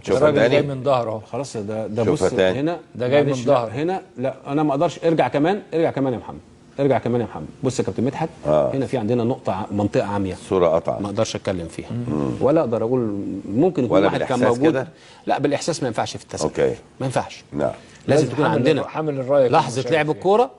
شوفها الراجل جاي تاني. من ظهره. خلاص ده شوفها بص تاني. هنا ده جاي من معلش، ظهر. هنا لا انا ما اقدرش. ارجع كمان يا محمد، ارجع كمان يا محمد. بص يا كابتن مدحت، هنا في عندنا نقطه منطقه عاميه، صوره قطعه ما اقدرش اتكلم فيها ولا اقدر اقول. ممكن يكون ولا واحد كان بالإحساس موجود كده؟ لا بالاحساس ما ينفعش في التسلل. اوكي. ما ينفعش. نعم. لازم تكون عندنا حامل الرايه لحظه لعب الكوره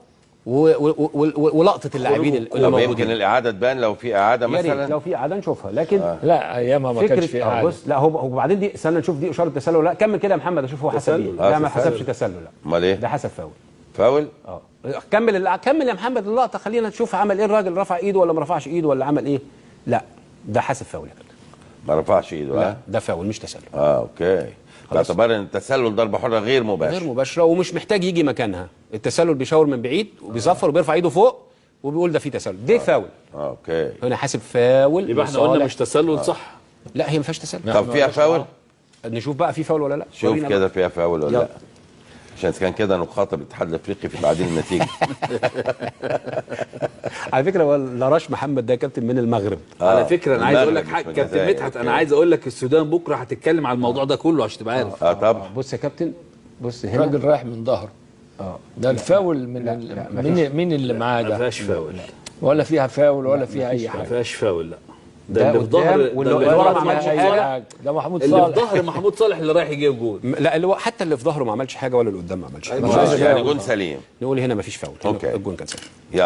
ولقطه اللاعبين اللي طب يمكن موجودين. الاعاده تبان لو في اعاده يا ريت مثلا. لو في اعاده نشوفها، لكن لا ايامها ما كانش في حاجه. بص لا هو بعدين دي استنى نشوف دي اشاره تسلل ولا لا. كمل كده يا محمد اشوف هو حسب ايه. لا ما حسبش تسلل. لا امال ايه؟ ده حسب فاول. فاول. كمل يا محمد اللقطه، خلينا نشوف عمل ايه الراجل. رفع ايده ولا ما رفعش ايده ولا عمل ايه؟ لا ده حسب فاول يا كابتن. ما رفعش ايده. لا ده فاول مش تسلل. اوكي. باعتبار ان التسلل ضربه حره غير مباشره. غير مباشره ومش محتاج يجي مكانها. التسلل بيشاور من بعيد وبيصفر وبيرفع ايده فوق وبيقول ده في تسلل. دي فاول. اوكي. هنا حاسب فاول. يبقى احنا قلنا مش تسلل صح. لا هي ما فيهاش تسلل. طب فيها فاول؟ نشوف بقى في فاول ولا لا. شوف ورينا كده بقى. فيها فاول ولا لا، عشان كان كده نخاطب الاتحاد الافريقي في تعديل النتيجه. على فكره هو لاراش محمد ده كابتن من المغرب. على فكره انا عايز اقول لك المغرب حاجه مش كابتن الجزائر. مدحت، انا عايز اقول لك السودان بكره هتتكلم على الموضوع ده كله عشان تبقى عارف. طبعا. بص يا كابتن، بص هنا الراجل رايح من ظهره. ده الفاول من مين اللي معاه ما ده؟ فيهاش فاول. ولا فيها فاول ولا فيها اي ما حاجه. فيهاش فاول. لا ده اللي في ظهر قدام واللي اللي ورا في ما عملش ظهر حاجة. ده محمود اللي في صالح. ظهر محمود صالح اللي رايح يجيب جول. لا اللي هو حتى اللي في ظهره ما عملش حاجه ولا اللي قدام ما عملش حاجه. يعني جون سليم. نقول هنا ما فيش فاول. أوكي. الجون كان سليم. يلا.